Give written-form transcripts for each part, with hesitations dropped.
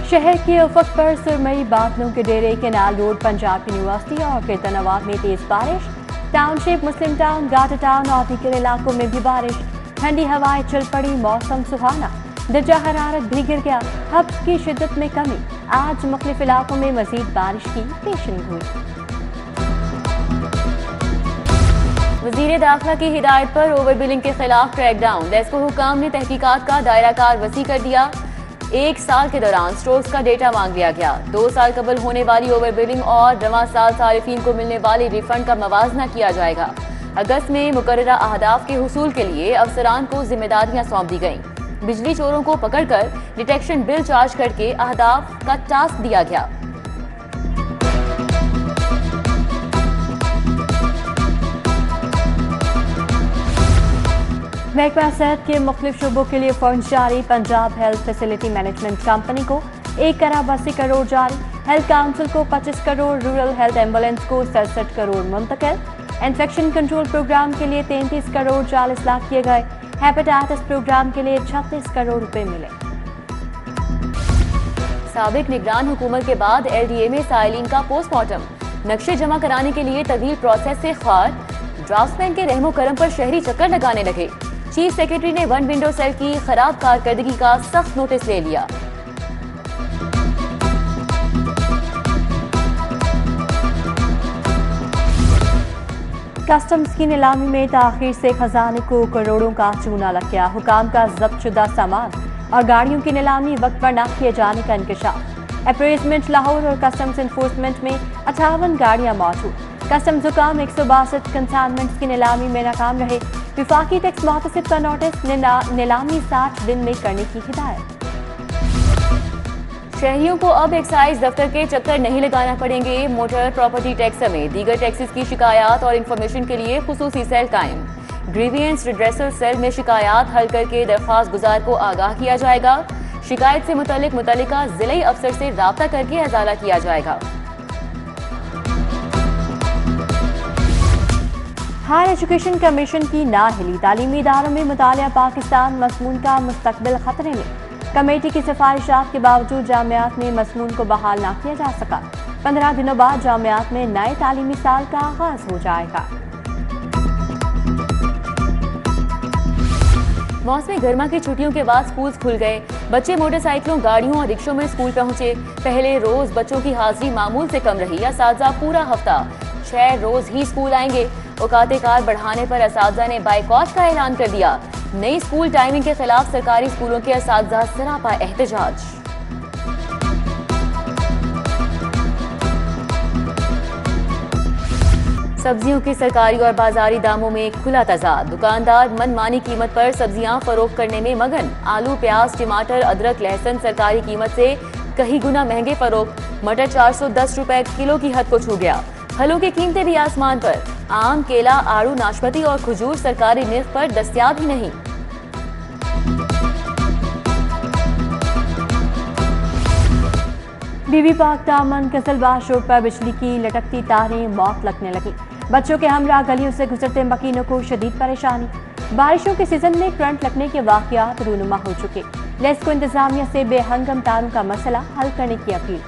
शहर के उफक पर सुरमई बादलों के डेरे, केनाल रोड, पंजाब यूनिवर्सिटी और कीर्तनाबाद में तेज बारिश। टाउनशिप, मुस्लिम टाउन, गाटा टाउन और दीगर इलाकों में भी बारिश। ठंडी हवाएं चल पड़ी, मौसम सुहाना। दर्जा हरारत भी गिर गया, हब्स की शिद्दत में कमी। आज मुख्तलिफ इलाकों में मजीद बारिश की पेशेंग हुई। वज़ीर दाखिला की हिदायत पर ओवर बिलिंग के खिलाफ क्रैकडाउन। लेस्को हुकाम ने तहकीकात का दायरा कार वसी कर दिया। 1 साल के दौरान स्टोर्स का डेटा मांग लिया गया। 2 साल कबल होने वाली ओवर बिलिंग और रवां साल सारिफीन को मिलने वाले रिफंड का मवाजना किया जाएगा। अगस्त में मुकर्ररा अहदाफ के हुसूल के लिए अफसरान को जिम्मेदारियां सौंप दी गईं। बिजली चोरों को पकड़कर डिटेक्शन बिल चार्ज करके अहदाफ का टास्क दिया गया। महकमा सेहत के मुख्तलिफ शुबों के लिए फंड जारी। Punjab health facility management company को 1,80 करोड़ जारी। हेल्थ काउंसिल को 25 करोड़, रूरल हेल्थ एम्बुलेंस को 67 करोड़ मुंतकिल। इन्फेक्शन कंट्रोल प्रोग्राम के लिए 33 करोड़ 40 लाख किए गए। हेपेटाइटिस प्रोग्राम के लिए 36 करोड़ रुपए मिले। साबिक निगरान हुकूमत के बाद LDA में साइलिन का पोस्टमार्टम। नक्शे जमा कराने के लिए तवील प्रोसेस से खार। ड्राफ्ट्समैन के रहमो करम पर शहरी चक्कर लगाने लगे। चीफ सेक्रेटरी ने वन विंडो सेल की खराब कारकर्दगी का सख्त नोटिस ले लिया। कस्टम्स की नीलामी में ताखीर से खजाने को करोड़ों का चूना लग गया। हुकाम का जब्त शुदा सामान और गाड़ियों की नीलामी वक्त पर न किए जाने का इंकशाफ। अप्रेजमेंट लाहौर और कस्टम्स इन्फोर्समेंट में 58 गाड़ियां मौजूद। कस्टम्स हुकाम 162 कंसाइनमेंट्स की नीलामी में नाकाम रहे। विफाकी टैक्स मुहतसिब का नोटिस, नीलामी 60 दिन में करने की हिदायत। शहरियों को अब एक्साइज दफ्तर के चक्कर नहीं लगाना पड़ेंगे। मोटर प्रॉपर्टी टैक्स समेत दीगर टैक्सेस की शिकायत और इंफॉर्मेशन के लिए खुसूसी सेल कायम। ग्रीवियंस रिड्रेसल सेल में शिकायत हल करके दरख्वास्त गुजार को आगाह किया जाएगा। शिकायत से मुतल्लिका जिले अफसर से राब्ता करके अजाला किया जाएगा। हायर एजुकेशन कमीशन की ना हिली। तालीमी इदारों में मुतालिया पाकिस्तान मज़मून का मुस्तकबिल खतरे में। कमेटी की सिफारिशात के बावजूद जामियात में मज़मून को बहाल ना किया जा सका। 15 दिनों बाद जामियात में नए तालीमी साल का आगाज हो जाएगा। मौसमी गर्मा की छुट्टियों के बाद स्कूल खुल गए। बच्चे मोटरसाइकिलों, गाड़ियों और रिक्शों में स्कूल पहुंचे। पहले रोज बच्चों की हाजिरी मामूल से कम रही। असातिज़ा पूरा हफ्ता 6 रोज ही स्कूल आएंगे। औकाते कार बढ़ाने पर असातिज़ा ने बाइकॉट का ऐलान कर दिया। नई स्कूल टाइमिंग के खिलाफ सरकारी स्कूलों के असातिज़ा सरापा एहतजाज। सब्जियों की सरकारी और बाजारी दामों में खुला तजाद। दुकानदार मनमानी कीमत पर सब्जियां फरोख्त करने में मगन। आलू, प्याज, टमाटर, अदरक, लहसुन सरकारी कीमत से कहीं गुना महंगे फरोख्त। मटर 410 रुपए किलो की हद को छू गया। फलों की कीमतें भी आसमान पर। आम, केला, आड़ू, नाशपाती और खजूर सरकारी निर्ख पर दस्तयाब ही नहीं। बीबी पाक दामन कसलबाज रोड पर बिजली की लटकती तारें, मौत लगने लगी। बच्चों के हमरा गलियों से गुजरते मकीनों को शदीद परेशानी। बारिशों के सीजन में करंट लगने के वाकयात रूनुमा हो चुके। लेस्को इंतजामिया से बेहंगम तारों का मसला हल करने की अपील।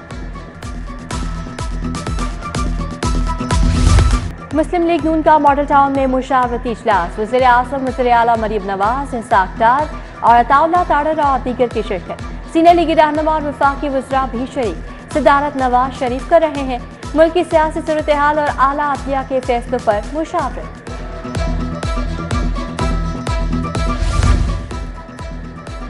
मुस्लिम लीग नून का मॉडल टाउन में मुशावरती इजलास। वज़ीर आज़म, वज़ीर आला मरीम नवाज, इंसाक डार और अताउल्लाह तारर और दीगर की शिरकत। सीनियर लीगी रहनुमा और वफाकी वज़रा भी शरीक। सदारत नवाज शरीफ कर रहे हैं। मुल्क की सियासी सूरत हाल और आला अदलिया के फैसलों पर मुशावरत।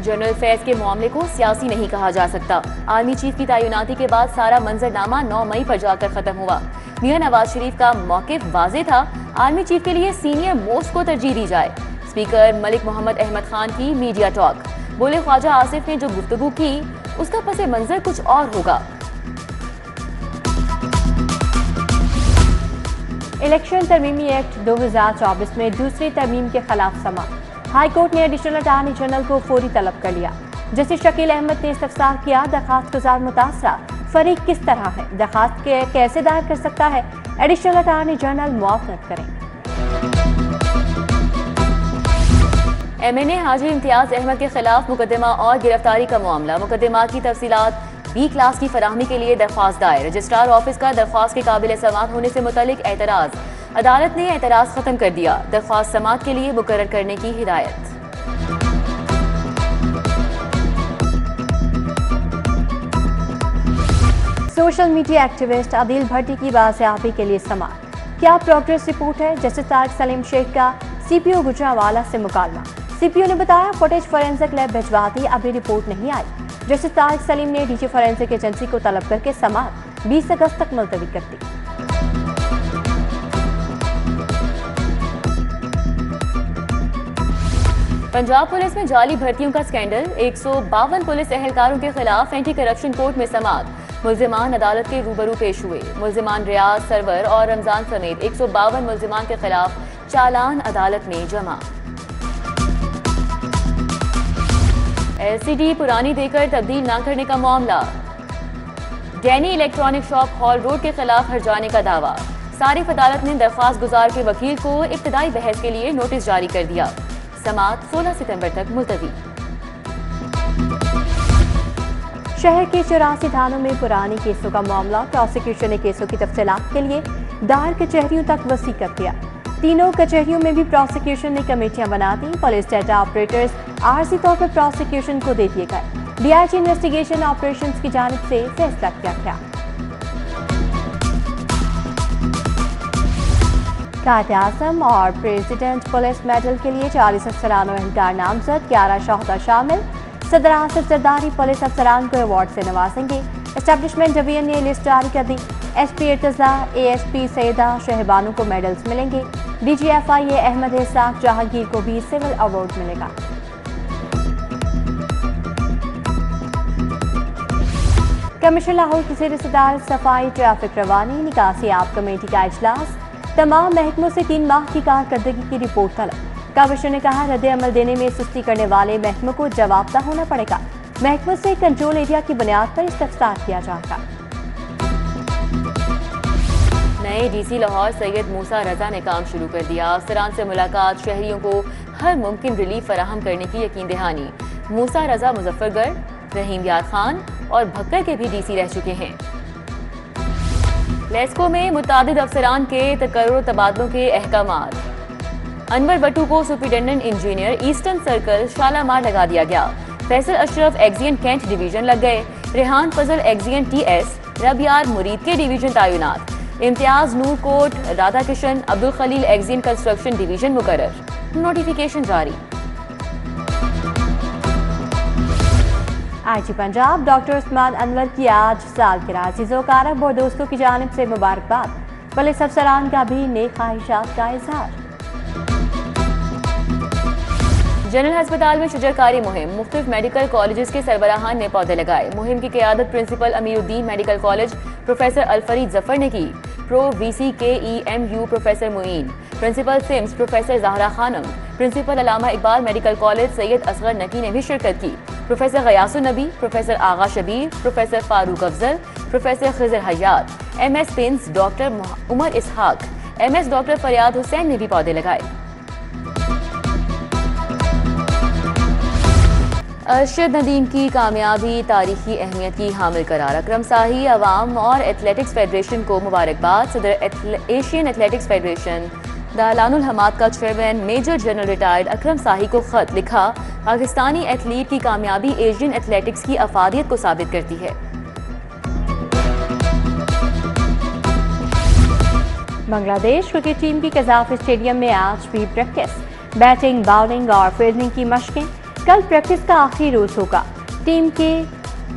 जनरल फैज के मामले को सियासी नहीं कहा जा सकता। आर्मी चीफ की तैनाती के बाद सारा मंजरनामा 9 मई पर जाकर खत्म हुआ। मियां नवाज शरीफ का मौक़िफ़ वाज़ेह था। आर्मी चीफ के लिए सीनियर मोस्ट को तरजीह दी जाए। स्पीकर मलिक मोहम्मद अहमद खान की मीडिया टॉक। बोले ख्वाजा आसिफ ने जो गुफ्तगू की उसका पसे मंजर कुछ और होगा। इलेक्शन तरमीमी एक्ट 2024 में दूसरी तरमीम के खिलाफ समा। हाई कोर्ट ने एडिशनल अटॉर्नी जनरल को फौरी तलब कर लिया। जस्टिस शकील अहमद ने इस्तफसार किया, दरखास्त गुजार मुतासरा फरीक किस तरह है, दरखास्त कैसे दायर कर सकता है, एडिशनल अटॉर्नी जनरल मुआवनत करें। MNA हाजी इम्तियाज अहमद के खिलाफ मुकदमा और गिरफ्तारी का मामला। मुकदमा की तफसीलात बी क्लास की फराहमी के लिए दरख्वास्त दायर, रजिस्ट्रार ऑफिस का दरख्वास्त के काबिल समाअत होने से मुतल्लिक एतराज, अदालत ने एतराज खत्म कर दिया, दरख्वास्त समाअत के लिए मुकर्रर करने की हिदायत। सोशल मीडिया एक्टिविस्ट आदिल भट्टी की बाजियाबी के लिए समाअत, क्या प्रोग्रेस रिपोर्ट है? जस्टिस तारिक सलीम शेख का सीपीओ गुजरांवाला से मुकालमा, सीपीओ ने बताया फुटेज फोरेंसिक लैब भिजवा दी, अभी रिपोर्ट नहीं आई। जस्टिस तारिक सलीम ने डीजी फोरेंसिक एजेंसी को तलब करके समाअत 20 अगस्त तक मुलतवी कर दी। पंजाब पुलिस में जाली भर्तियों का स्कैंडल, 152 पुलिस एहलकारों के खिलाफ एंटी करप्शन कोर्ट में समाअत, मुल्जिमान अदालत के रूबरू पेश हुए। मुल्जिमान रियाज, सरवर और रमजान समेत 152 मुल्जिमान के खिलाफ चालान अदालत में जमा। एलसीडी पुरानी देकर तब्दील न करने का मामला, Danny electronic shop hall road के खिलाफ हर्जाने का दावा, सारिफ अदालत ने दरख्वास्त गुजार के वकील को इब्तदाई बहस के लिए नोटिस जारी कर दिया, समाअत 16 सितंबर तक मुलतवी। शहर के 84 थानों में पुरानी केसों का मामला, प्रोसिक्यूशन ने केसों की तफसीलात के लिए दायर कचहरियों तक वसी कर दिया। तीनों कचहरियों में भी प्रोसिक्यूशन ने कमेटियां बना दी, पुलिस डाटा ऑपरेटर्स आरजी तौर पर प्रोसिक्यूशन को दे दिए गए। डीआईजी इन्वेस्टिगेशन ऑपरेशंस की जानिब से फैसला किया गया। कायद आज़म और प्रेसिडेंट पुलिस मेडल के लिए 40 अफसरान और एहलकार नामजद, 11 शोहदा शामिल। सदर आसिफ जरदारी पुलिस अफसरान को अवार्ड से नवाजेंगे। एस्टेब्लिशमेंट डिवीजन ने लिस्ट जारी कर दी। एसपी इर्तजा, एएसपी सैयदा शहबानों को मेडल्स मिलेंगे। डीजीएफआई अहमद इसाक जहांगीर को भी सिविल अवार्ड मिलेगा। कमिश्नर लाहौर की ज़ेर सदार सफाई, ट्रैफिक रवानी, निकासी आप कमेटी का इजलास, तमाम महकमों से 3 माह की कारकर्दगी की रिपोर्ट तलब। कमिश्नर ने कहा रद्द अमल देने में सुस्ती करने वाले महकमों को जवाबदा होना पड़ेगा। महकमों से कंट्रोल एरिया की बुनियाद पर इस्तफसार किया जाएगा। नए डीसी लाहौर सैयद मूसा रजा ने काम शुरू कर दिया। अफसरान से मुलाकात, शहरियों को हर मुमकिन रिलीफ फराहम करने की यकीन दहानी। मूसा रजा मुजफ्फरगढ़, रहीम यार खान और भक्कर के भी डीसी रह चुके हैं। लेस्को में मुतादिद अफसरान के तकर्रुर तबादलों के अहकामात। अनवर बट्टू को superintendent engineer eastern circle Shalimar लगा दिया गया। Faisal Ashraf XEN cantt division लग गए। रेहान फजल एक्जियन टीएस, रबियार मुरीद के डिवीजन तैनात। इम्तियाज नूर coat, Radha Kishan, Abdul Khalil एक्जियन construction division मुकर्रर, नोटिफिकेशन जारी। आईजी पंजाब डॉक्टर उस्मान अनवर की आज सालगिरह, अजीज़ों कारब और दोस्तों की जानिब से मुबारकबाद। पुलिस अफसरान का भी नेक ख्वाहिशात का इजहार। जनरल अस्पताल में शजरकारी मुहिम, मुख्तलिफ मेडिकल कॉलेजेस के सरबराहान ने पौधे लगाए। मुहिम की क़यादत principal Amiruddin medical college professor Alfarid Zafar ने की। Pro VCKEMU professor Moin, principal SIMS professor Zahra Khanam, principal Allama Iqbal medical college Syed Asghar Naqi ने भी शिरकत की। Professor Ghiyasun Nabi, professor Agha Shabir, professor Farooq Afzal, professor Khizar Hayat, MS पिंस, doctor Umar Ishaq, MS doctor Fariyad Hussain ने भी पौधे लगाए। अरशद नदीम की कामयाबी तारीखी अहमियत की हामिल करार। अकरम शाही अवाम और एथलेटिक्स फेडरेशन को मुबारकबाद। सदर एशियन एथलेटिक्स फेडरेशन दालानुल हमाद का चेयरमैन मेजर जनरल रिटायर्ड अकरम शाही को खत लिखा। पाकिस्तानी एथलीट की कामयाबी एशियन एथलेटिक्स की अफादियत को साबित करती है। बांग्लादेश क्रिकेट टीम की कज़ाफ स्टेडियम में आज भी प्रैक्टिस, बैटिंग, बॉलिंग और फील्डिंग की मशकें। कल प्रैक्टिस का आखिरी रोज होगा। टीम के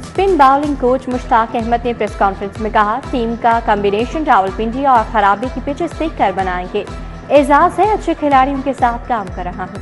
spin bowling coach Mushtaq Ahmed ने प्रेस कॉन्फ्रेंस में कहा टीम का कॉम्बिनेशन रावलपिंडी और खराबी की पिचेस देखकर बनाएंगे। एजाज है अच्छे खिलाड़ियों के साथ काम कर रहा हूँ।